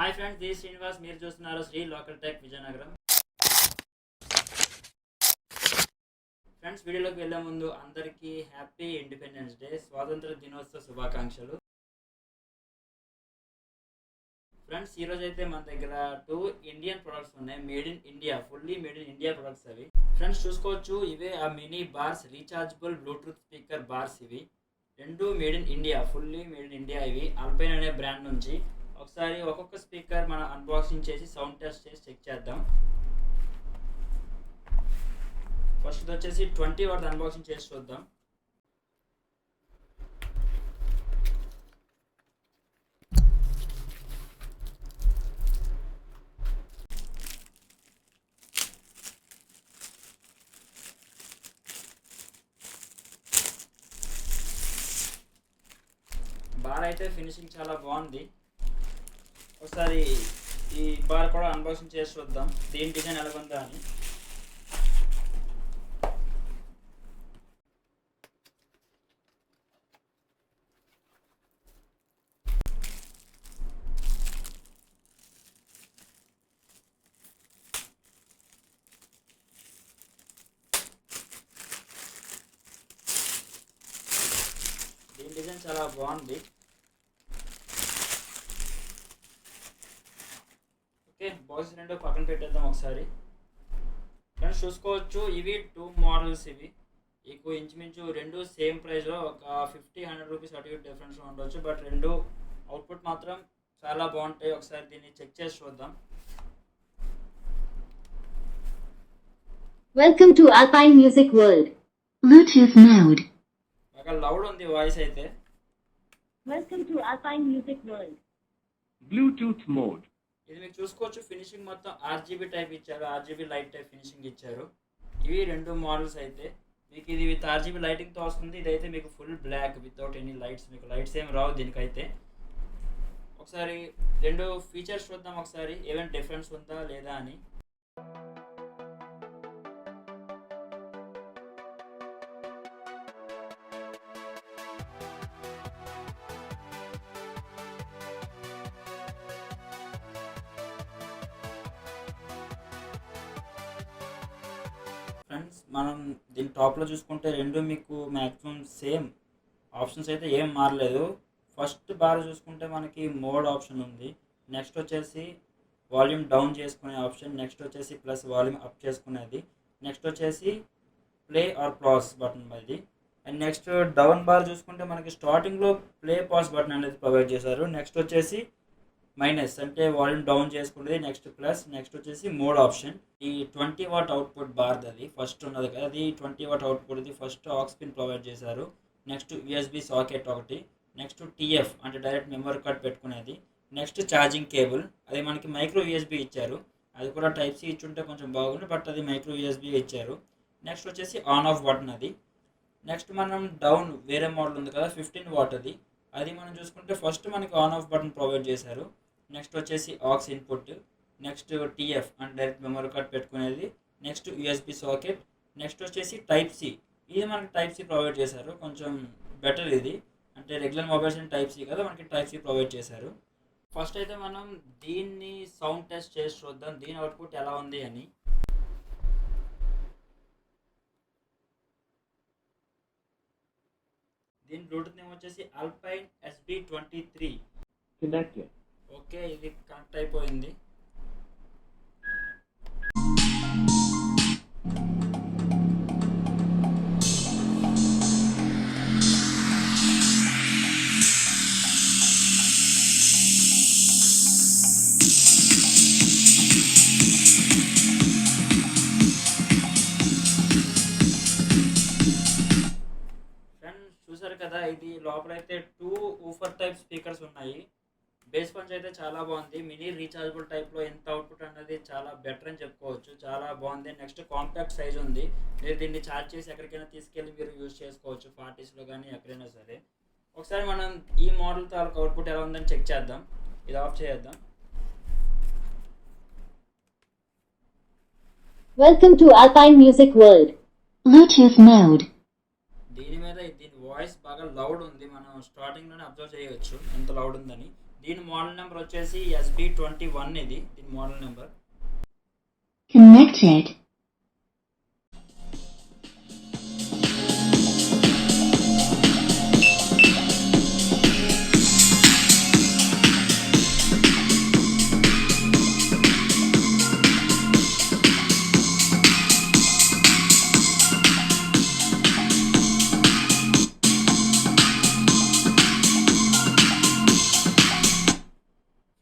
Hi friends, this Srinivas. మీరు చూస్తున్నారు Sri local tech Vizianagaram. Friends, వీడియోలోకి వెళ్ళే ముందు అందరికీ హ్యాపీ ఇండిపెండెన్స్ డే, స్వాతంత్ర దినోత్సవ శుభాకాంక్షలు. ఫ్రెండ్స్, ఈరోజు అయితే మన దగ్గర 2 ఇండియన్ ప్రొడక్ట్స్ ఉన్నాయి. Made in India, fully made in India products అవి. ఫ్రెండ్స్ చూసుకోవచ్చు, ఇవే ఆ mini bars, rechargeable Bluetooth speaker bars. ఇవి రెండు made in India, fully made in India. ఇవి అల్పైన్ అనే బ్రాండ్ నుంచి. ఒకసారి ఒక్కొక్క స్పీకర్ మనం అన్బాక్సింగ్ చేసి సౌండ్ టెస్ట్ చేసి చెక్ చేద్దాం. ఫస్ట్ వచ్చేసి 20 వాట్ అన్బాక్సింగ్ చేసి చూద్దాం. బార్ అయితే ఫినిషింగ్ చాలా బాగుంది. ఒకసారి ఈ బార్ కూడా అన్బాక్సింగ్ చేసి చూద్దాం, దీని డిజైన్ ఎలాగుందా అని. దీని డిజైన్ చాలా బాగుంది. ఓకే, బాక్స్ రెండు పక్కన పెట్టేద్దాం ఒకసారి. ఫ్రెండ్స్ చూసుకోవచ్చు, ఇవి 2 మోడల్స్. ఇవి మీకు ఇంచుమించు రెండు సేమ్ ప్రైస్లో ఒక 50-100 రూపీస్ అటు ఇటు డిఫరెన్స్ ఉండవచ్చు, బట్ రెండు అవుట్పుట్ మాత్రం చాలా బాగుంటాయి. ఒకసారి దీన్ని చెక్ చేసి చూద్దాం. Welcome to Alpine Music World. Bluetooth mode. బాగా లౌడ్ ఉంది వాయిస్ అయితే. Welcome to Alpine Music World. Bluetooth mode. ఇది మీకు చూసుకోవచ్చు, ఫినిషింగ్ మొత్తం ఆర్జీబీ టైప్ ఇచ్చారు, ఆర్జీబీ లైట్ టైప్ ఫినిషింగ్ ఇచ్చారు. ఇవి రెండు మోడల్స్ అయితే. మీకు ఇది విత్ ఆర్జీబీ లైటింగ్తో వస్తుంది. ఇదైతే మీకు full black without any lights. మీకు లైట్స్ ఏం రావు దీనికైతే. ఒకసారి రెండు ఫీచర్స్ చూద్దాం, ఒకసారి ఏమైనా డిఫరెన్స్ ఉందా లేదా అని. ఫ్రెండ్స్, మనం దీని టాప్లో చూసుకుంటే రెండు మీకు మ్యాక్సిమం సేమ్ ఆప్షన్స్ అయితే ఏం మారలేదు. ఫస్ట్ బార్ చూసుకుంటే మనకి మోడ్ ఆప్షన్ ఉంది. నెక్స్ట్ వచ్చేసి వాల్యూమ్ డౌన్ చేసుకునే ఆప్షన్. నెక్స్ట్ వచ్చేసి ప్లస్ వాల్యూమ్ అప్ చేసుకునేది. నెక్స్ట్ వచ్చేసి ప్లే ఆర్ పాజ్ బటన్ ఇది. అండ్ నెక్స్ట్ డౌన్ బార్ చూసుకుంటే మనకి స్టార్టింగ్లో ప్లే పాజ్ బటన్ అనేది ప్రొవైడ్ చేశారు. నెక్స్ట్ వచ్చేసి మైనస్ అంటే వాల్యూమ్ డౌన్ చేసుకునేది. Next plus. నెక్స్ట్ వచ్చేసి మోడ్ ఆప్షన్. ఈ 20 వాట్ అవుట్పుట్ బార్ అది ఫస్ట్ ఉన్నది కదా, అది 20 వాట్ అవుట్పుట్. ఇది ఫస్ట్ ఆక్స్ పిన్ ప్రొవైడ్ చేశారు. నెక్స్ట్ యూఎస్బి సాకెట్ ఒకటి. నెక్స్ట్ టీఎఫ్ అంటే డైరెక్ట్ మెమరీ కార్డ్ పెట్టుకునేది. నెక్స్ట్ ఛార్జింగ్ కేబుల్, అది మనకి మైక్రో యూఎస్బి ఇచ్చారు. అది కూడా టైప్ సి ఇచ్చుంటే కొంచెం బాగుంది, బట్ అది మైక్రో యూఎస్బి ఇచ్చారు. నెక్స్ట్ వచ్చేసి ఆన్ ఆఫ్ బటన్ అది. నెక్స్ట్ మనం డౌన్ వేరే మోడల్ ఉంది కదా 15 వాట్ అది. అది మనం చూసుకుంటే ఫస్ట్ మనకి ఆన్ ఆఫ్ బటన్ ప్రొవైడ్ చేశారు. నెక్స్ట్ వచ్చేసి ఆక్స్ ఇన్పుట్. నెక్స్ట్ టీఎఫ్ అంటే డైరెక్ట్ మెమరీ కార్డ్ పెట్టుకునేది. Next USB socket. నెక్స్ట్ వచ్చేసి టైప్ సి. ఇది మనకి టైప్ సి ప్రొవైడ్ చేశారు, కొంచెం బెటర్ ఇది. అంటే రెగ్యులర్ మొబైల్స్ అని టైప్ సి కదా, మనకి టైప్ సి ప్రొవైడ్ చేశారు. ఫస్ట్ అయితే మనం దీన్ని సౌండ్ టెస్ట్ చేసి చూద్దాం, దీని అవుట్పుట్ ఎలా ఉంది అని. దీని బ్లూటూత్ నేమ్ వచ్చేసి అల్పైన్ SB23. Connected. ఓకే, ఇది కనెక్ట్ అయిపోయింది. ఫ్రెండ్స్ చూసారు కదా, ఇది లోపలైతే 2 ఊఫర్ టైప్ స్పీకర్స్ ఉన్నాయి. బేస్ పంచ్ అయితే చాలా బాగుంది. మినీ రీఛార్జబుల్ టైప్లో ఎంత అవుట్పుట్ అనేది చాలా బెటర్ అని చెప్పుకోవచ్చు, చాలా బాగుంది. నెక్స్ట్ కాంపాక్ట్ సైజ్ ఉంది. మీరు దీన్ని ఛార్జ్ చేసి ఎక్కడికైనా తీసుకెళ్ళి మీరు యూజ్ చేసుకోవచ్చు, పార్టీస్లో కానీ ఎక్కడైనా సరే. ఒకసారి మనం ఈ మోడల్ తాలూకు అవుట్పుట్ ఎలా ఉందని చెక్ చేద్దాం. ఇది ఆఫ్ చేద్దాం. Welcome to Alpine Music World. Bluetooth mode. దీని వాయిస్ బాగా లౌడ్ ఉంది. మనం స్టార్టింగ్లోనే అబ్జర్వ్ చేయవచ్చు ఎంత లౌడ్ ఉందని. దీని మోడల్ నెంబర్ వచ్చేసి SB21 ఇది దీని మోడల్ నెంబర్. Connected.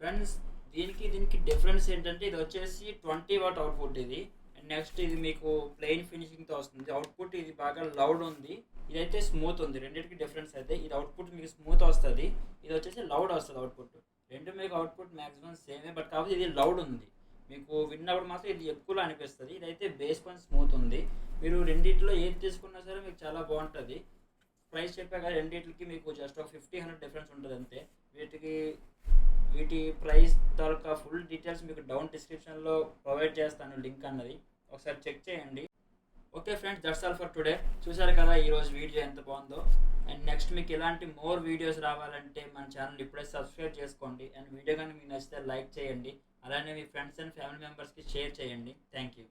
ఫ్రెండ్స్ దీనికి డిఫరెన్స్ ఏంటంటే ఇది వచ్చేసి 20 వాట్ అవుట్పుట్ ఇది. అండ్ నెక్స్ట్ ఇది మీకు ప్లెయిన్ ఫినిషింగ్తో వస్తుంది. అవుట్పుట్ ఇది బాగా లౌడ్ ఉంది, ఇదైతే స్మూత్ ఉంది. రెండింటికి డిఫరెన్స్ అయితే ఇది అవుట్పుట్ మీకు స్మూత్ వస్తుంది, ఇది వచ్చేసి లౌడ్ వస్తుంది అవుట్పుట్. రెండు మీకు అవుట్పుట్ మ్యాక్సిమం సేమే, బట్ కాకపోతే ఇది లౌడ్ ఉంది. మీకు విన్నప్పుడు మాత్రం ఇది ఎక్కువలో అనిపిస్తుంది. ఇదైతే బేస్ పైన స్మూత్ ఉంది. మీరు రెండింటిలో ఏది తీసుకున్నా సరే మీకు చాలా బాగుంటుంది. ప్రైస్ చెప్పాక రెండింటికి మీకు జస్ట్ ఒక 50-100 డిఫరెన్స్ ఉంటుంది అంతే. వీటి ప్రైస్ తాలూకా ఫుల్ డీటెయిల్స్ మీకు డౌన్ డిస్క్రిప్షన్లో ప్రొవైడ్ చేస్తాను, లింక్ అన్నది ఒకసారి చెక్ చేయండి. Okay friends, that's all for today. చూసారు కదా ఈరోజు వీడియో ఎంత బాగుందో. అండ్ నెక్స్ట్ మీకు ఇలాంటి మోర్ వీడియోస్ రావాలంటే మన ఛానల్ ఇప్పుడే సబ్స్క్రైబ్ చేసుకోండి. అండ్ వీడియో కానీ మీకు నచ్చితే లైక్ చేయండి, అలానే మీ ఫ్రెండ్స్ అండ్ ఫ్యామిలీ మెంబర్స్కి షేర్ చేయండి. Thank you.